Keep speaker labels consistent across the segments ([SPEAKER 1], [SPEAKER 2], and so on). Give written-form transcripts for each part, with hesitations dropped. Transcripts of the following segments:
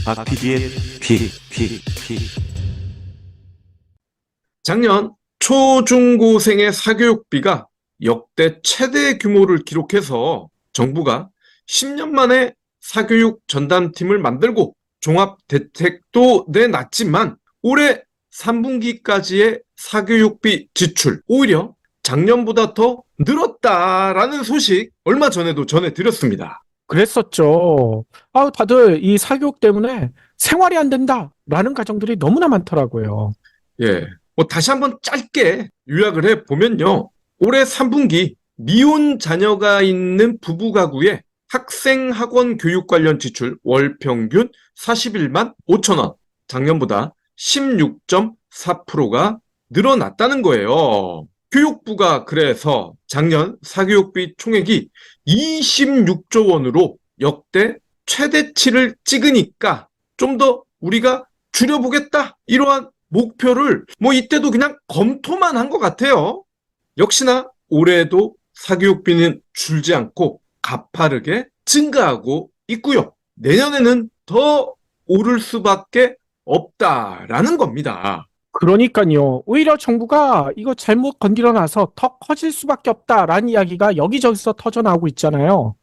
[SPEAKER 1] 박PD의 픽.
[SPEAKER 2] 작년 초중고생의 사교육비가 역대 최대 규모를 기록해서 정부가 10년 만에 사교육 전담팀을 만들고 종합 대책도 내놨지만 올해 3분기까지의 사교육비 지출 오히려 작년보다 더 늘었다라는 소식 얼마 전에도 전해드렸습니다.
[SPEAKER 3] 그랬었죠. 다들 이 사교육 때문에 생활이 안 된다라는 가정들이 너무나 많더라고요.
[SPEAKER 2] 예, 다시 한번 짧게 요약을 해보면요. 올해 3분기 미혼 자녀가 있는 부부 가구의 학생 학원 교육 관련 지출 월 평균 41만 5천 원, 작년보다 16.4%가 늘어났다는 거예요. 교육부가 그래서 작년 사교육비 총액이 26조 원으로 역대 최대치를 찍으니까 좀 더 우리가 줄여보겠다, 이러한 목표를 이때도 그냥 검토만 한 것 같아요. 역시나 올해도 사교육비는 줄지 않고 가파르게 증가하고 있고요. 내년에는 더 오를 수밖에 없다라는 겁니다.
[SPEAKER 3] 그러니까요. 오히려 정부가 이거 잘못 건드려놔서 더 커질 수밖에 없다라는 이야기가 여기저기서 터져나오고 있잖아요.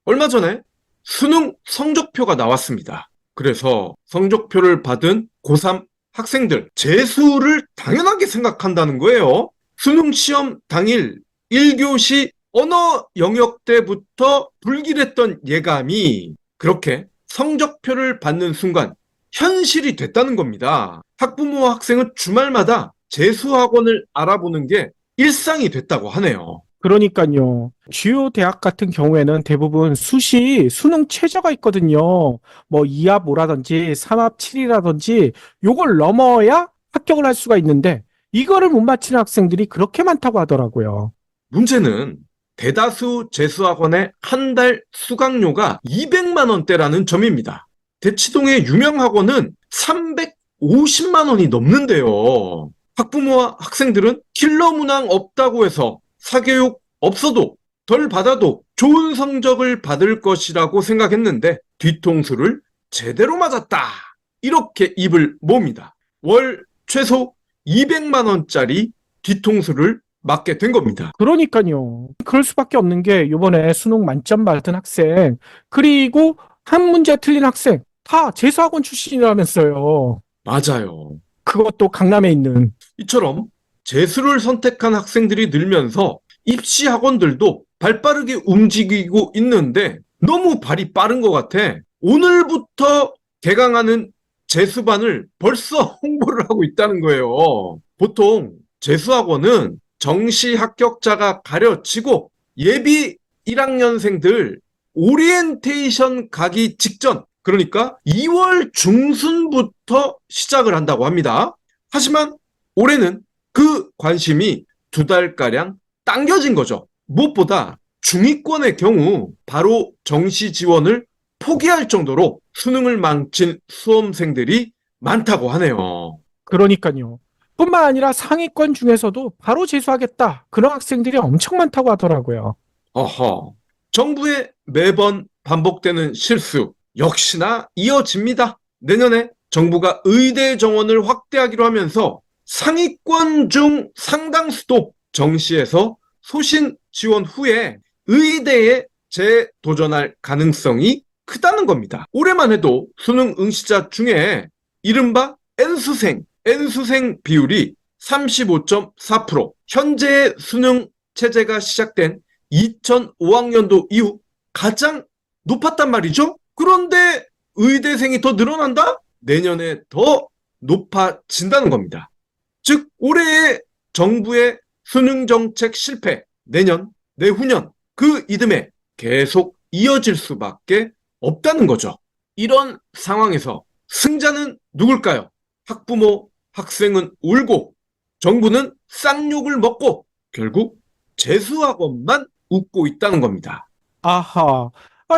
[SPEAKER 2] 얼마 전에 수능 성적표가 나왔습니다. 그래서 성적표를 받은 고3 학생들 재수를 당연하게 생각한다는 거예요. 수능 시험 당일 1교시 언어 영역 때부터 불길했던 예감이 그렇게 성적표를 받는 순간 현실이 됐다는 겁니다. 학부모와 학생은 주말마다 재수학원을 알아보는 게 일상이 됐다고 하네요.
[SPEAKER 3] 그러니까요. 주요 대학 같은 경우에는 대부분 수시 수능 최저가 있거든요. 2합 5라든지 3합 7이라든지 요걸 넘어야 합격을 할 수가 있는데 이거를 못 맞히는 학생들이 그렇게 많다고 하더라고요.
[SPEAKER 2] 문제는 대다수 재수학원의 한 달 수강료가 200만 원대라는 점입니다. 대치동의 유명 학원은 350만 원이 넘는데요. 학부모와 학생들은 킬러 문항 없다고 해서 사교육 없어도 덜 받아도 좋은 성적을 받을 것이라고 생각했는데 뒤통수를 제대로 맞았다, 이렇게 입을 몹니다. 월 최소 200만 원짜리 뒤통수를 맞게 된 겁니다.
[SPEAKER 3] 그러니까요. 그럴 수밖에 없는 게 이번에 수능 만점 받은 학생 그리고 한 문제 틀린 학생 다 재수학원 출신이라면서요.
[SPEAKER 2] 맞아요.
[SPEAKER 3] 그것도 강남에 있는.
[SPEAKER 2] 이처럼 재수를 선택한 학생들이 늘면서 입시 학원들도 발빠르게 움직이고 있는데 너무 발이 빠른 것 같아. 오늘부터 개강하는 재수반을 벌써 홍보를 하고 있다는 거예요. 보통 재수학원은 정시 합격자가 가려지고 예비 1학년생들 오리엔테이션 가기 직전, 그러니까 2월 중순부터 시작을 한다고 합니다. 하지만 올해는 그 관심이 2달가량 당겨진 거죠. 무엇보다 중위권의 경우 바로 정시 지원을 포기할 정도로 수능을 망친 수험생들이 많다고 하네요.
[SPEAKER 3] 그러니까요. 뿐만 아니라 상위권 중에서도 바로 재수하겠다. 그런 학생들이 엄청 많다고 하더라고요.
[SPEAKER 2] 어허, 정부의 매번 반복되는 실수 역시나 이어집니다. 내년에 정부가 의대 정원을 확대하기로 하면서 상위권 중 상당수도 정시에서 소신 지원 후에 의대에 재도전할 가능성이 크다는 겁니다. 올해만 해도 수능 응시자 중에 이른바 N수생 비율이 35.4%, 현재 수능 체제가 시작된 2005학년도 이후 가장 높았단 말이죠. 그런데 의대생이 더 늘어난다? 내년에 더 높아진다는 겁니다. 즉 올해의 정부의 수능 정책 실패, 내년, 내후년 그 이듬해 계속 이어질 수밖에 없다는 거죠. 이런 상황에서 승자는 누굴까요? 학부모, 학생은 울고 정부는 쌍욕을 먹고 결국 재수학원만 웃고 있다는 겁니다.
[SPEAKER 3] 아하.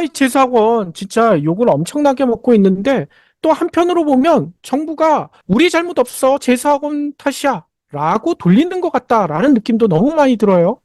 [SPEAKER 3] 이 재수학원 진짜 욕을 엄청나게 먹고 있는데 또 한편으로 보면 정부가 우리 잘못 없어 재수학원 탓이야 라고 돌리는 것 같다라는 느낌도 너무 많이 들어요.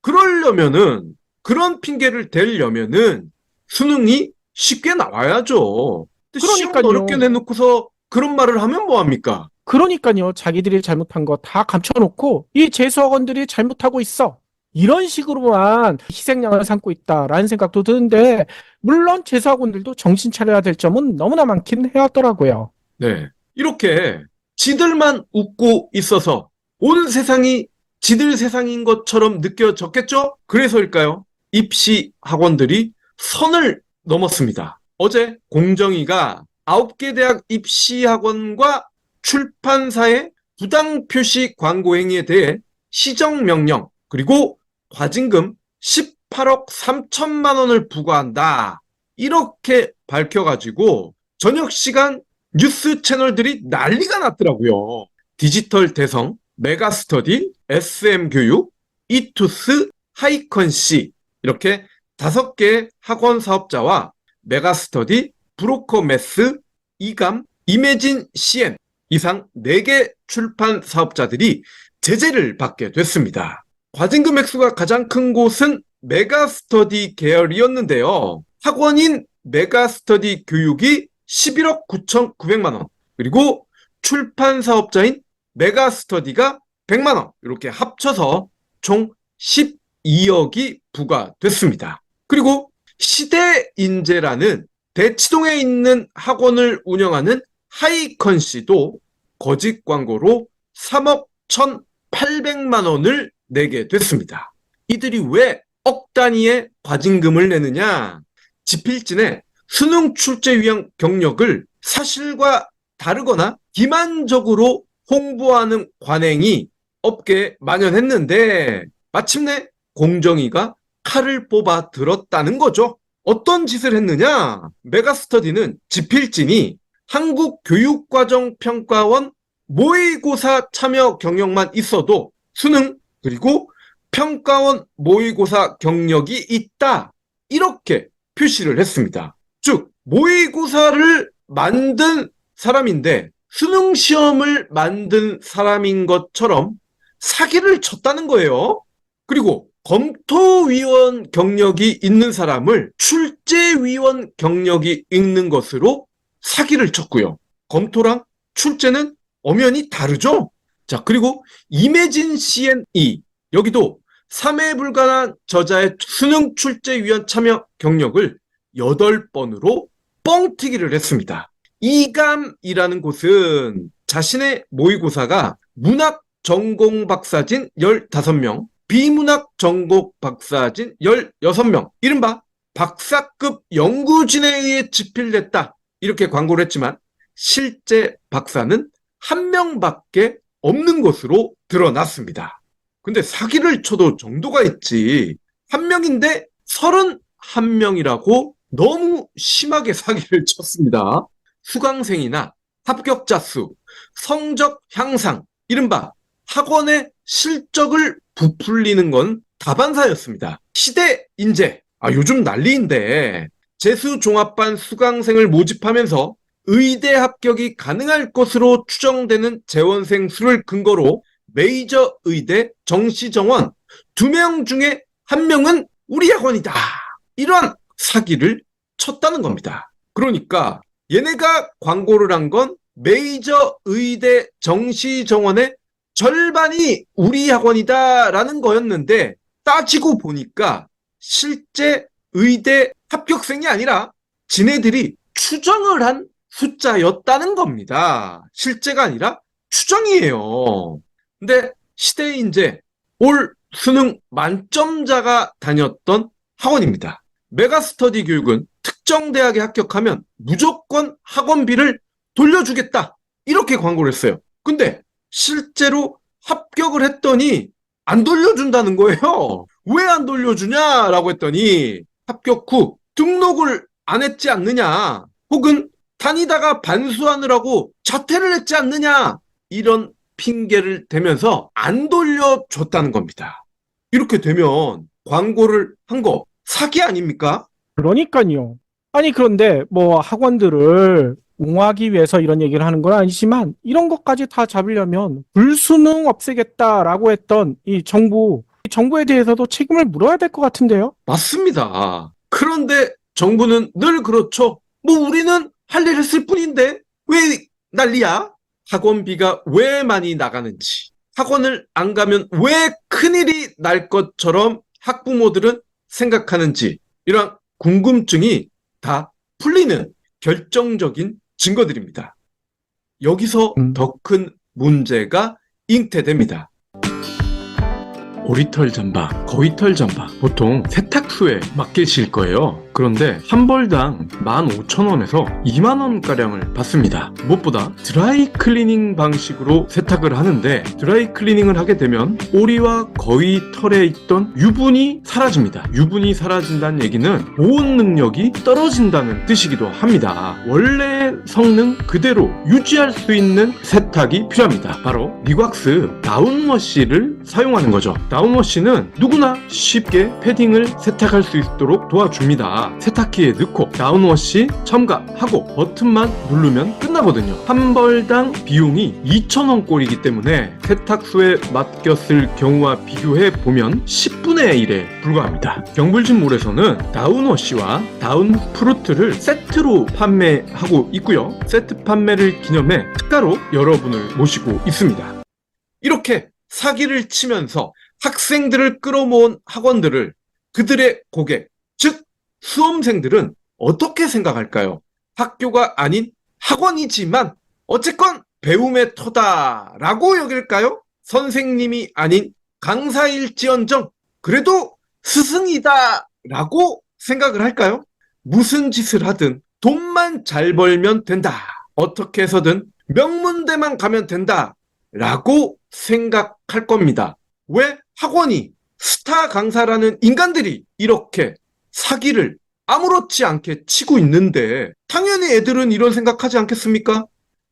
[SPEAKER 2] 그러려면은, 그런 핑계를 대려면은 수능이 쉽게 나와야죠. 근데 시험
[SPEAKER 3] 그러니까요.
[SPEAKER 2] 어렵게 내놓고서 그런 말을 하면 뭐합니까?
[SPEAKER 3] 그러니까요. 자기들이 잘못한 거 다 감춰놓고 이 재수학원들이 잘못하고 있어. 이런 식으로만 희생양을 삼고 있다라는 생각도 드는데 물론 재수학원들도 정신 차려야 될 점은 너무나 많긴 해왔더라고요.
[SPEAKER 2] 네. 이렇게 지들만 웃고 있어서 온 세상이 지들 세상인 것처럼 느껴졌겠죠? 그래서일까요? 입시 학원들이 선을 넘었습니다. 어제 공정위가 9개 대학 입시 학원과 출판사의 부당 표시 광고 행위에 대해 시정명령 그리고 과징금 18억 3천만 원을 부과한다. 이렇게 밝혀가지고 저녁 시간 뉴스 채널들이 난리가 났더라고요. 디지털 대성, 메가스터디, SM교육, 이투스, 하이컨시 이렇게 5개의 학원 사업자와 메가스터디, 브로커매스, 이감, 이매진 CN 이상 4개 출판 사업자들이 제재를 받게 됐습니다. 과징금 액수가 가장 큰 곳은 메가스터디 계열이었는데요. 학원인 메가스터디 교육이 11억 9,900만 원, 그리고 출판 사업자인 메가스터디가 100만 원, 이렇게 합쳐서 총 12억이 부과됐습니다. 그리고 시대인재라는 대치동에 있는 학원을 운영하는 하이컨씨도 거짓 광고로 3억 1,800만 원을 내게 됐습니다. 이들이 왜 억 단위의 과징금을 내느냐? 지필진에 수능 출제 위원 경력을 사실과 다르거나 기만적으로 홍보하는 관행이 업계에 만연했는데 마침내 공정위가 칼을 뽑아 들었다는 거죠. 어떤 짓을 했느냐? 메가스터디는 지필진이 한국교육과정평가원 모의고사 참여 경력만 있어도 수능 그리고 평가원 모의고사 경력이 있다. 이렇게 표시를 했습니다. 즉 모의고사를 만든 사람인데 수능 시험을 만든 사람인 것처럼 사기를 쳤다는 거예요. 그리고 검토위원 경력이 있는 사람을 출제위원 경력이 있는 것으로 사기를 쳤고요. 검토랑 출제는 엄연히 다르죠? 자, 그리고 이매진 CNE 여기도 3회 불가능한 저자의 수능 출제위원 참여 경력을 8번으로 뻥튀기를 했습니다. 이감이라는 곳은 자신의 모의고사가 문학 전공 박사진 15명, 비문학 전공 박사진 16명, 이른바 박사급 연구진에 의해 집필됐다. 이렇게 광고를 했지만 실제 박사는 1명밖에 없는 것으로 드러났습니다. 근데 사기를 쳐도 정도가 있지. 1명인데 31명이라고 너무 심하게 사기를 쳤습니다. 수강생이나 합격자 수, 성적 향상, 이른바 학원의 실적을 부풀리는 건 다반사였습니다. 시대 인재, 요즘 난리인데 재수종합반 수강생을 모집하면서 의대 합격이 가능할 것으로 추정되는 재원생 수를 근거로 메이저 의대 정시정원 2명 중에 1명은 우리 학원이다. 이러한 사기를 쳤다는 겁니다. 그러니까 얘네가 광고를 한 건 메이저 의대 정시정원의 절반이 우리 학원이다라는 거였는데 따지고 보니까 실제 의대 합격생이 아니라 지네들이 추정을 한 숫자였다는 겁니다. 실제가 아니라 추정이에요. 근데 시대인재 올 수능 만점자가 다녔던 학원입니다. 메가스터디 교육은 특정 대학에 합격하면 무조건 학원비를 돌려주겠다. 이렇게 광고를 했어요. 근데 실제로 합격을 했더니 안 돌려준다는 거예요. 왜 안 돌려주냐라고 했더니 합격 후 등록을 안 했지 않느냐, 혹은 다니다가 반수하느라고 자퇴를 했지 않느냐, 이런 핑계를 대면서 안 돌려줬다는 겁니다. 이렇게 되면 광고를 한 거 사기 아닙니까?
[SPEAKER 3] 그러니까요. 아니 그런데 뭐 학원들을 옹호하기 위해서 이런 얘기를 하는 건 아니지만 이런 것까지 다 잡으려면 불수능 없애겠다라고 했던 이 정부에 대해서도 책임을 물어야 될 것 같은데요.
[SPEAKER 2] 맞습니다. 그런데 정부는 늘 그렇죠. 뭐 우리는 할 일 했을 뿐인데 왜 난리야? 학원비가 왜 많이 나가는지, 학원을 안 가면 왜 큰일이 날 것처럼 학부모들은 생각하는지, 이런 궁금증이 다 풀리는 결정적인 증거들입니다. 여기서 더 큰 문제가 잉태됩니다. 오리털 잠바, 거위털 잠바, 보통 세탁소에 맡기실 거예요. 그런데 한 벌당 15,000원에서 20,000원가량을 받습니다. 무엇보다 드라이 클리닝 방식으로 세탁을 하는데, 드라이 클리닝을 하게 되면 오리와 거위 털에 있던 유분이 사라집니다. 유분이 사라진다는 얘기는 보온 능력이 떨어진다는 뜻이기도 합니다. 원래 성능 그대로 유지할 수 있는 세탁이 필요합니다. 바로 미왁스 다운워시를 사용하는 거죠. 다운워시는 누구나 쉽게 패딩을 세탁할 수 있도록 도와줍니다. 세탁기에 넣고 다운워시 첨가하고 버튼만 누르면 끝나거든요. 한 벌당 비용이 2,000원 꼴이기 때문에 세탁소에 맡겼을 경우와 비교해 보면 10분의 1에 불과합니다. 경불진몰에서는 다운워시와 다운프루트를 세트로 판매하고 있고요. 세트 판매를 기념해 특가로 여러분을 모시고 있습니다. 이렇게 사기를 치면서 학생들을 끌어모은 학원들을 그들의 고객, 즉 수험생들은 어떻게 생각할까요? 학교가 아닌 학원이지만 어쨌건 배움의 터다라고 여길까요? 선생님이 아닌 강사일지언정 그래도 스승이다라고 생각을 할까요? 무슨 짓을 하든 돈만 잘 벌면 된다, 어떻게 해서든 명문대만 가면 된다 라고 생각할 겁니다. 왜 학원이, 스타 강사라는 인간들이 이렇게 사기를 아무렇지 않게 치고 있는데 당연히 애들은 이런 생각하지 않겠습니까?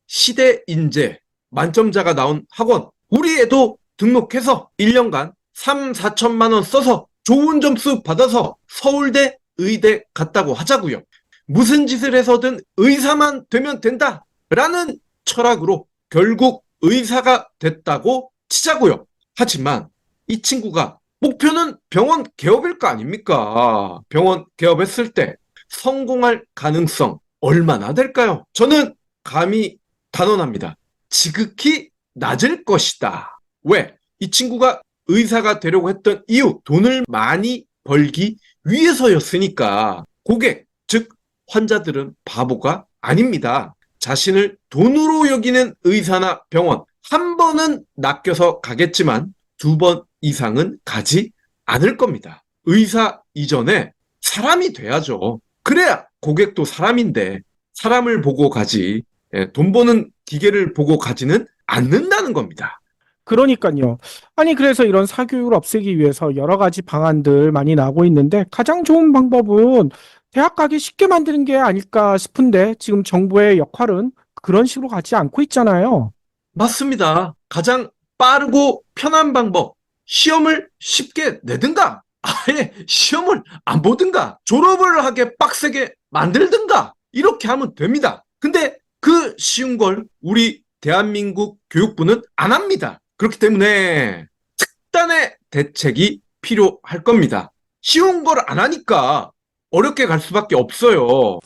[SPEAKER 2] 시대 인재 만점자가 나온 학원, 우리 애도 등록해서 1년간 3, 4천만 원 써서 좋은 점수 받아서 서울대, 의대 갔다고 하자고요. 무슨 짓을 해서든 의사만 되면 된다 라는 철학으로 결국 의사가 됐다고 치자고요. 하지만 이 친구가 목표는 병원 개업일 거 아닙니까? 병원 개업했을 때 성공할 가능성 얼마나 될까요? 저는 감히 단언합니다. 지극히 낮을 것이다. 왜? 이 친구가 의사가 되려고 했던 이유, 돈을 많이 벌기 위해서였으니까. 고객, 즉 환자들은 바보가 아닙니다. 자신을 돈으로 여기는 의사나 병원, 한 번은 낚여서 가겠지만 2번 이상은 가지 않을 겁니다. 의사 이전에 사람이 돼야죠. 그래야 고객도 사람인데 사람을 보고 가지, 돈 버는 기계를 보고 가지는 않는다는 겁니다.
[SPEAKER 3] 그러니까요. 아니, 그래서 이런 사교육을 없애기 위해서 여러 가지 방안들 많이 나오고 있는데 가장 좋은 방법은 대학 가기 쉽게 만드는 게 아닐까 싶은데 지금 정부의 역할은 그런 식으로 가지 않고 있잖아요.
[SPEAKER 2] 맞습니다. 가장 빠르고 편한 방법, 시험을 쉽게 내든가, 아예 시험을 안 보든가, 졸업을 하게 빡세게 만들든가, 이렇게 하면 됩니다. 근데 그 쉬운 걸 우리 대한민국 교육부는 안 합니다. 그렇기 때문에 특단의 대책이 필요할 겁니다. 쉬운 걸 안 하니까 어렵게 갈 수밖에 없어요.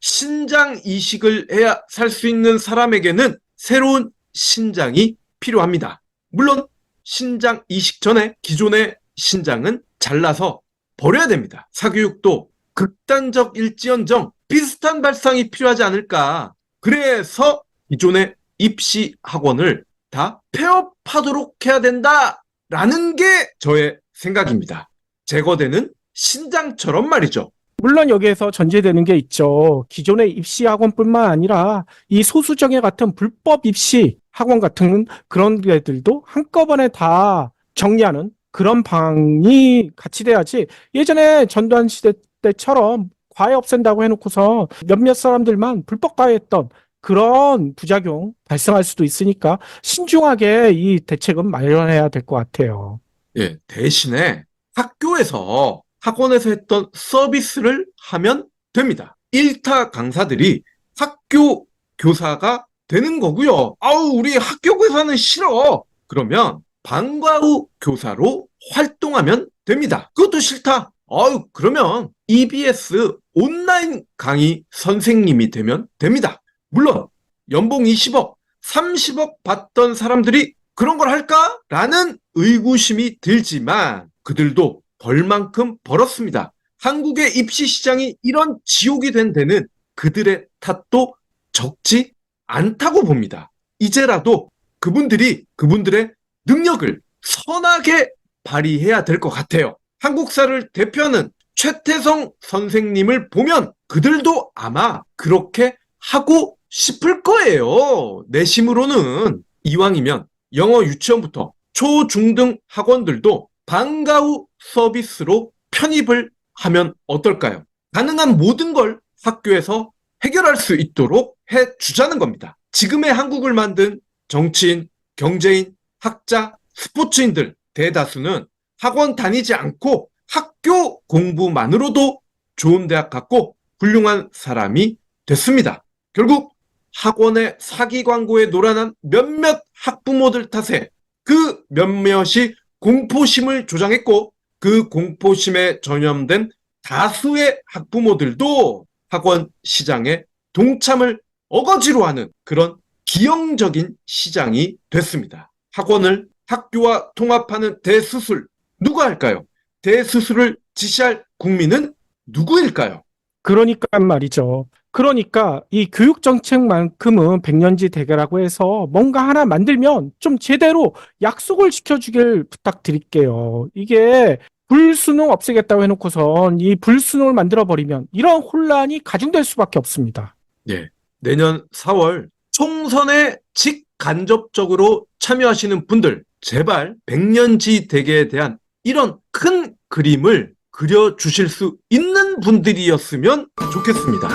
[SPEAKER 2] 신장 이식을 해야 살 수 있는 사람에게는 새로운 신장이 필요합니다. 물론 신장 이식 전에 기존의 신장은 잘라서 버려야 됩니다. 사교육도 극단적일지언정 비슷한 발상이 필요하지 않을까. 그래서 기존의 입시 학원을 다 폐업하도록 해야 된다라는 게 저의 생각입니다. 제거되는 신장처럼 말이죠.
[SPEAKER 3] 물론 여기에서 전제되는 게 있죠. 기존의 입시 학원뿐만 아니라 이 소수정예 같은 불법 입시 학원 같은 그런 데들도 한꺼번에 다 정리하는 그런 방이 같이 돼야지, 예전에 전두환 시대 때처럼 과외 없앤다고 해놓고서 몇몇 사람들만 불법 과외했던 그런 부작용 발생할 수도 있으니까 신중하게 이 대책은 마련해야 될 것 같아요.
[SPEAKER 2] 예, 대신에 학교에서 학원에서 했던 서비스를 하면 됩니다. 1타 강사들이 학교 교사가 되는 거고요. 아우, 우리 학교 교사는 싫어. 그러면 방과 후 교사로 활동하면 됩니다. 그것도 싫다. 아유, 그러면 EBS 온라인 강의 선생님이 되면 됩니다. 물론 연봉 20억, 30억 받던 사람들이 그런 걸 할까? 라는 의구심이 들지만 그들도 벌 만큼 벌었습니다. 한국의 입시 시장이 이런 지옥이 된 데는 그들의 탓도 적지 않다고 봅니다. 이제라도 그분들이 그분들의 능력을 선하게 발휘해야 될 것 같아요. 한국사를 대표하는 최태성 선생님을 보면 그들도 아마 그렇게 하고 싶을 거예요. 내심으로는. 이왕이면 영어 유치원부터 초, 중 등 학원들도 방과 후 서비스로 편입을 하면 어떨까요? 가능한 모든 걸 학교에서 해결할 수 있도록 해주자는 겁니다. 지금의 한국을 만든 정치인, 경제인, 학자, 스포츠인들 대다수는 학원 다니지 않고 학교 공부만으로도 좋은 대학 갔고 훌륭한 사람이 됐습니다. 결국 학원의 사기 광고에 노란한 몇몇 학부모들 탓에 그 몇몇이 공포심을 조장했고 그 공포심에 전염된 다수의 학부모들도 학원 시장에 동참을 어거지로 하는 그런 기형적인 시장이 됐습니다. 학원을 학교와 통합하는 대수술 누가 할까요? 대수술을 지시할 국민은 누구일까요?
[SPEAKER 3] 그러니까 말이죠. 그러니까 이 교육정책만큼은 백년지 대계라고 해서 뭔가 하나 만들면 좀 제대로 약속을 지켜주길 부탁드릴게요. 이게 불수능 없애겠다고 해놓고선 이 불수능을 만들어버리면 이런 혼란이 가중될 수밖에 없습니다.
[SPEAKER 2] 예, 내년 4월 총선에 직간접적으로 참여하시는 분들 제발 백년지 대계에 대한 이런 큰 그림을 그려주실 수 있는 분들이었으면 좋겠습니다.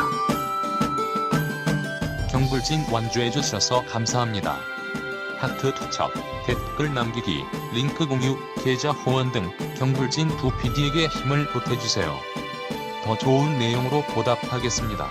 [SPEAKER 4] 경불진 완주해 주셔서 감사합니다. 하트 투척, 댓글 남기기, 링크 공유, 계좌 후원 등 경불진 두 PD에게 힘을 보태주세요. 더 좋은 내용으로 보답하겠습니다.